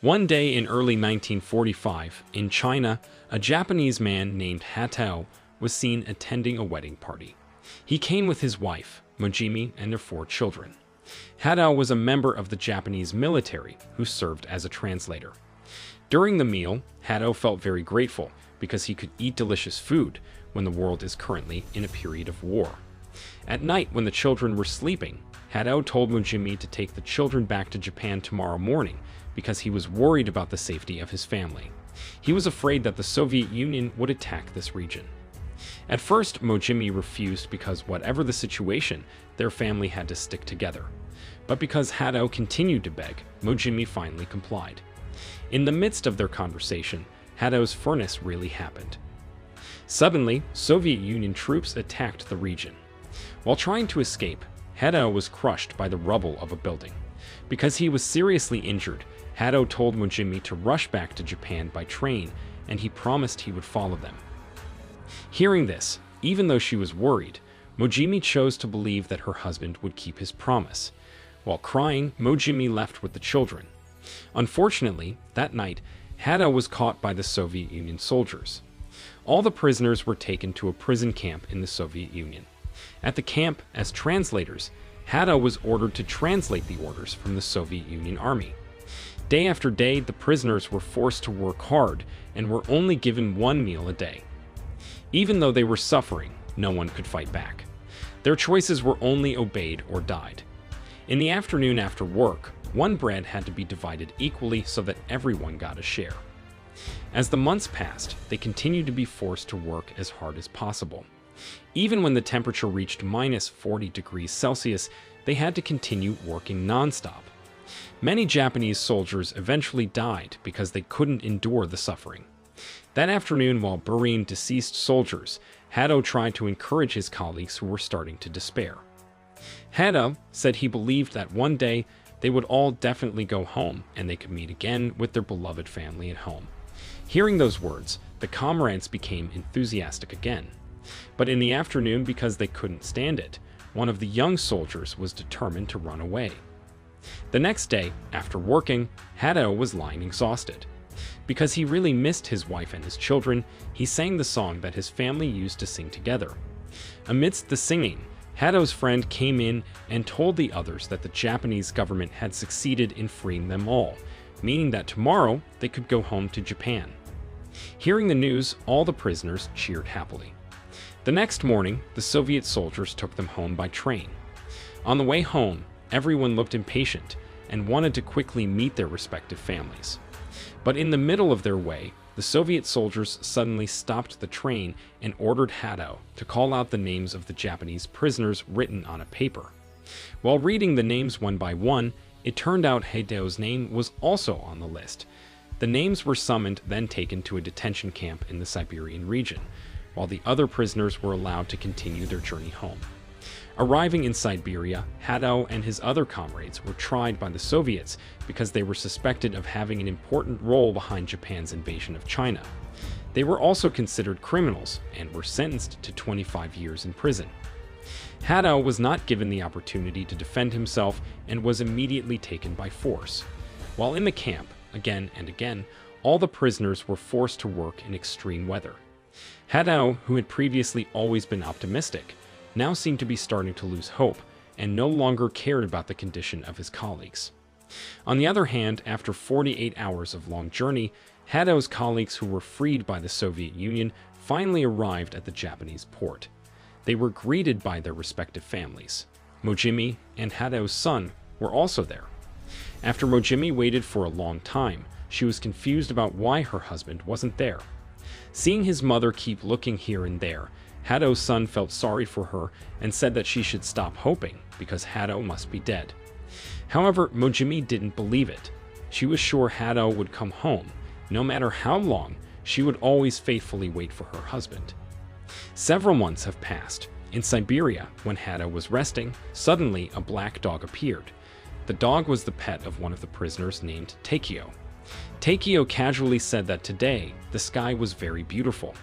One day in early 1945, in China, a Japanese man named Hatao was seen attending a wedding party. He came with his wife, Mojimi, and their 4 children. Hatao was a member of the Japanese military who served as a translator. During the meal, Hatao felt very grateful because he could eat delicious food when the world is currently in a period of war. At night, when the children were sleeping, Hatao told Mojimi to take the children back to Japan tomorrow morning because he was worried about the safety of his family. He was afraid that the Soviet Union would attack this region. At first, Mojimi refused because whatever the situation, their family had to stick together. But because Hatao continued to beg, Mojimi finally complied. In the midst of their conversation, Hatao's furnace really happened. Suddenly, Soviet Union troops attacked the region. While trying to escape, Hatao was crushed by the rubble of a building. Because he was seriously injured, Hatao told Mojimi to rush back to Japan by train, and he promised he would follow them. Hearing this, even though she was worried, Mojimi chose to believe that her husband would keep his promise. While crying, Mojimi left with the children. Unfortunately, that night, Hatao was caught by the Soviet Union soldiers. All the prisoners were taken to a prison camp in the Soviet Union. At the camp, as translators, Hatao was ordered to translate the orders from the Soviet Union army. Day after day, the prisoners were forced to work hard and were only given 1 meal a day. Even though they were suffering, no one could fight back. Their choices were only obeyed or died. In the afternoon after work, 1 bread had to be divided equally so that everyone got a share. As the months passed, they continued to be forced to work as hard as possible. Even when the temperature reached minus 40 degrees Celsius, they had to continue working nonstop. Many Japanese soldiers eventually died because they couldn't endure the suffering. That afternoon, while burying deceased soldiers, Hatao tried to encourage his colleagues who were starting to despair. Hatao said he believed that one day they would all definitely go home and they could meet again with their beloved family at home. Hearing those words, the comrades became enthusiastic again. But in the afternoon, because they couldn't stand it, one of the young soldiers was determined to run away. The next day, after working, Hatao was lying exhausted. Because he really missed his wife and his children, he sang the song that his family used to sing together. Amidst the singing, Hatao's friend came in and told the others that the Japanese government had succeeded in freeing them all, meaning that tomorrow they could go home to Japan. Hearing the news, all the prisoners cheered happily. The next morning, the Soviet soldiers took them home by train. On the way home, everyone looked impatient and wanted to quickly meet their respective families. But in the middle of their way, the Soviet soldiers suddenly stopped the train and ordered Hatao to call out the names of the Japanese prisoners written on a paper. While reading the names one by one, it turned out Hatao's name was also on the list. The names were summoned, then taken to a detention camp in the Siberian region, while the other prisoners were allowed to continue their journey home. Arriving in Siberia, Hatao and his other comrades were tried by the Soviets because they were suspected of having an important role behind Japan's invasion of China. They were also considered criminals and were sentenced to 25 years in prison. Hatao was not given the opportunity to defend himself and was immediately taken by force. While in the camp, again and again, all the prisoners were forced to work in extreme weather. Hatao, who had previously always been optimistic, now seemed to be starting to lose hope and no longer cared about the condition of his colleagues. On the other hand, after 48 hours of long journey, Hatao's colleagues who were freed by the Soviet Union finally arrived at the Japanese port. They were greeted by their respective families. Mojimi and Hatao's son were also there. After Mojimi waited for a long time, she was confused about why her husband wasn't there. Seeing his mother keep looking here and there, Hatao's son felt sorry for her and said that she should stop hoping because Hatao must be dead. However, Mojimi didn't believe it. She was sure Hatao would come home. No matter how long, she would always faithfully wait for her husband. Several months have passed. In Siberia, when Hatao was resting, suddenly a black dog appeared. The dog was the pet of one of the prisoners named Takeo. Takeo casually said that today, the sky was very beautiful.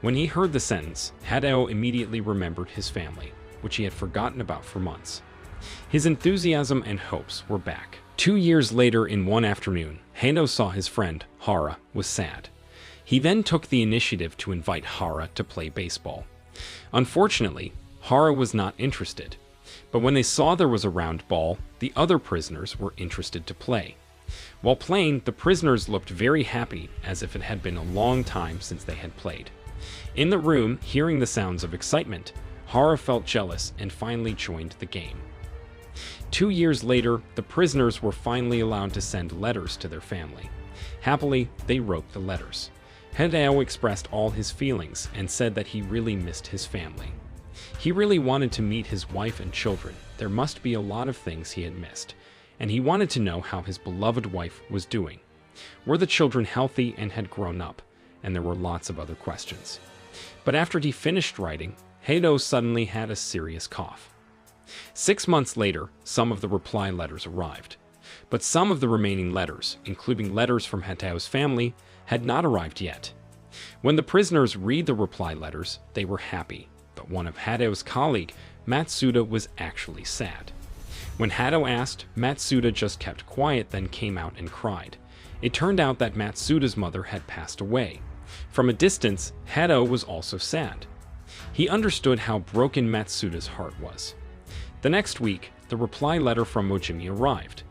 When he heard the sentence, Hatao immediately remembered his family, which he had forgotten about for months. His enthusiasm and hopes were back. 2 years later, in one afternoon, Hado saw his friend, Hara, was sad. He then took the initiative to invite Hara to play baseball. Unfortunately, Hara was not interested, but when they saw there was a round ball, the other prisoners were interested to play. While playing, the prisoners looked very happy, as if it had been a long time since they had played. In the room, hearing the sounds of excitement, Hara felt jealous and finally joined the game. 2 years later, the prisoners were finally allowed to send letters to their family. Happily, they wrote the letters. Hideo expressed all his feelings and said that he really missed his family. He really wanted to meet his wife and children. There must be a lot of things he had missed, and he wanted to know how his beloved wife was doing. Were the children healthy and had grown up? And there were lots of other questions. But after he finished writing, Hado suddenly had a serious cough. 6 months later, some of the reply letters arrived. But some of the remaining letters, including letters from Hatao's family, had not arrived yet. When the prisoners read the reply letters, they were happy, but one of Hatao's colleagues, Matsuda, was actually sad. When Hado asked, Matsuda just kept quiet, then came out and cried. It turned out that Matsuda's mother had passed away. From a distance, Hado was also sad. He understood how broken Matsuda's heart was. The next week, the reply letter from Mojimi arrived.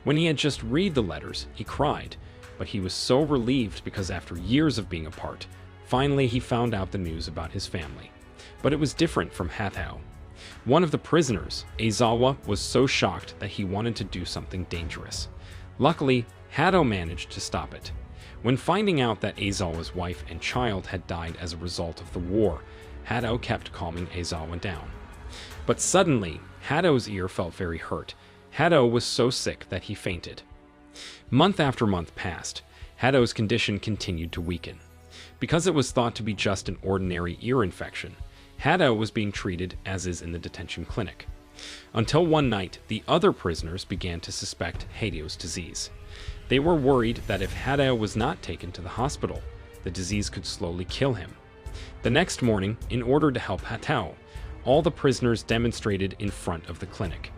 When he had just read the letters, he cried, but he was so relieved because after years of being apart, finally he found out the news about his family. But it was different from Hatao. One of the prisoners, Aizawa, was so shocked that he wanted to do something dangerous. Luckily, Hado managed to stop it. When finding out that Aizawa's wife and child had died as a result of the war, Hado kept calming Aizawa down. But suddenly, Hado's ear felt very hurt. Hado was so sick that he fainted. Month after month passed. Hado's condition continued to weaken. Because it was thought to be just an ordinary ear infection, Hado was being treated as is in the detention clinic. Until one night, the other prisoners began to suspect Hadeo's disease. They were worried that if Hado was not taken to the hospital, the disease could slowly kill him. The next morning, in order to help Hatao, all the prisoners demonstrated in front of the clinic.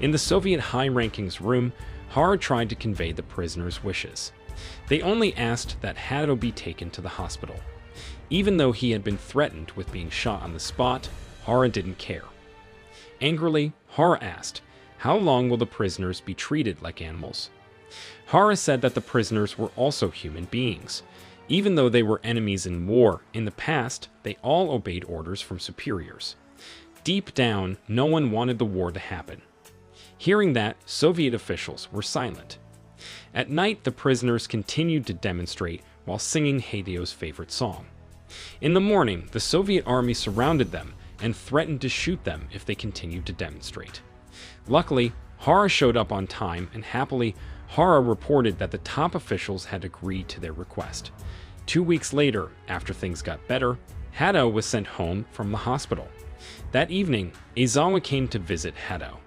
In the Soviet high-rankings room, Hara tried to convey the prisoners' wishes. They only asked that Hado be taken to the hospital. Even though he had been threatened with being shot on the spot, Hara didn't care. Angrily, Hara asked, "How long will the prisoners be treated like animals?" Hara said that the prisoners were also human beings. Even though they were enemies in war, in the past, they all obeyed orders from superiors. Deep down, no one wanted the war to happen. Hearing that, Soviet officials were silent. At night, the prisoners continued to demonstrate while singing Hadeo's favorite song. In the morning, the Soviet army surrounded them and threatened to shoot them if they continued to demonstrate. Luckily, Hara showed up on time, and happily, Hara reported that the top officials had agreed to their request. 2 weeks later, after things got better, Hado was sent home from the hospital. That evening, Aizawa came to visit Hado.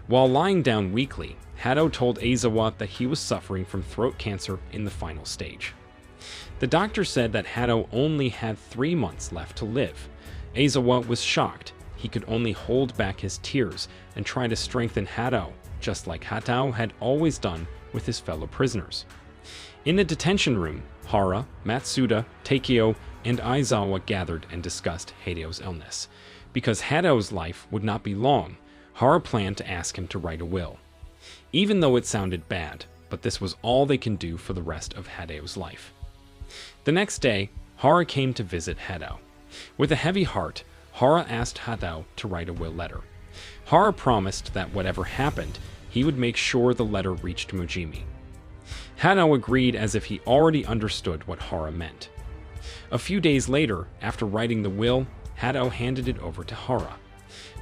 While lying down weakly, Hado told Aizawa that he was suffering from throat cancer in the final stage. The doctor said that Hado only had 3 months left to live. Aizawa was shocked. He could only hold back his tears and try to strengthen Hado, just like Hatao had always done with his fellow prisoners. In the detention room, Hara, Matsuda, Takeo, and Aizawa gathered and discussed Hadeo's illness. Because Hado's life would not be long, Hara planned to ask him to write a will. Even though it sounded bad, but this was all they can do for the rest of Hadeo's life. The next day, Hara came to visit Hado. With a heavy heart, Hara asked Hado to write a will letter. Hara promised that whatever happened, he would make sure the letter reached Mojimi. Hado agreed as if he already understood what Hara meant. A few days later, after writing the will, Hado handed it over to Hara.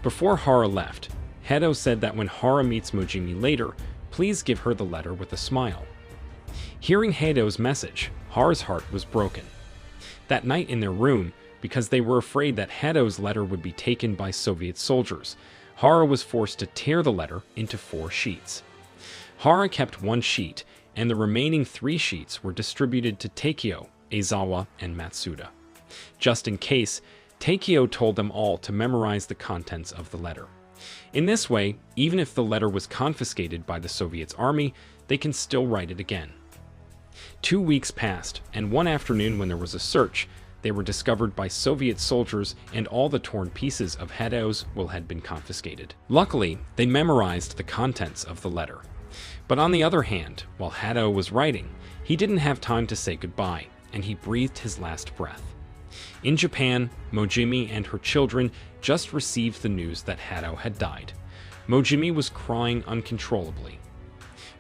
Before Hara left, Hado said that when Hara meets Mojimi later, please give her the letter with a smile. Hearing Hado's message, Hara's heart was broken. That night in their room, because they were afraid that Hado's letter would be taken by Soviet soldiers, Hara was forced to tear the letter into 4 sheets. Hara kept 1 sheet, and the remaining 3 sheets were distributed to Takeo, Aizawa, and Matsuda. Just in case, Takeo told them all to memorize the contents of the letter. In this way, even if the letter was confiscated by the Soviets' army, they can still write it again. 2 weeks passed, and one afternoon when there was a search, they were discovered by Soviet soldiers and all the torn pieces of Hatao's will had been confiscated. Luckily, they memorized the contents of the letter. But on the other hand, while Hatao was writing, he didn't have time to say goodbye, and he breathed his last breath. In Japan, Mojimi and her children just received the news that Hatao had died. Mojimi was crying uncontrollably.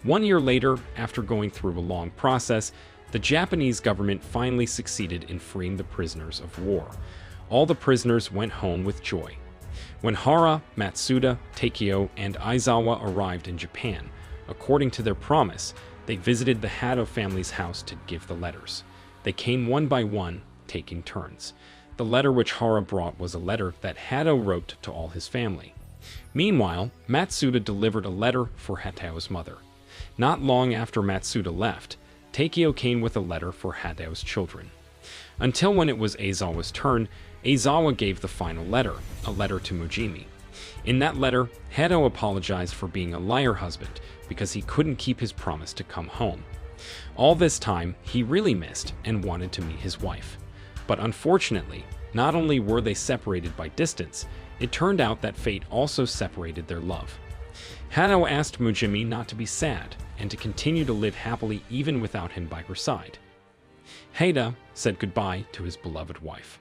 1 year later, after going through a long process, the Japanese government finally succeeded in freeing the prisoners of war. All the prisoners went home with joy. When Hara, Matsuda, Takeo, and Aizawa arrived in Japan, according to their promise, they visited the Hatao family's house to give the letters. They came one by one, taking turns. The letter which Hara brought was a letter that Hatao wrote to all his family. Meanwhile, Matsuda delivered a letter for Hatao's mother. Not long after Matsuda left, Takeo came with a letter for Hatao's children. Until when it was Aizawa's turn, Aizawa gave the final letter, a letter to Mojimi. In that letter, Hatao apologized for being a liar husband because he couldn't keep his promise to come home. All this time, he really missed and wanted to meet his wife. But unfortunately, not only were they separated by distance, it turned out that fate also separated their love. Hatao asked Mojimi not to be sad and to continue to live happily even without him by her side. Hada said goodbye to his beloved wife.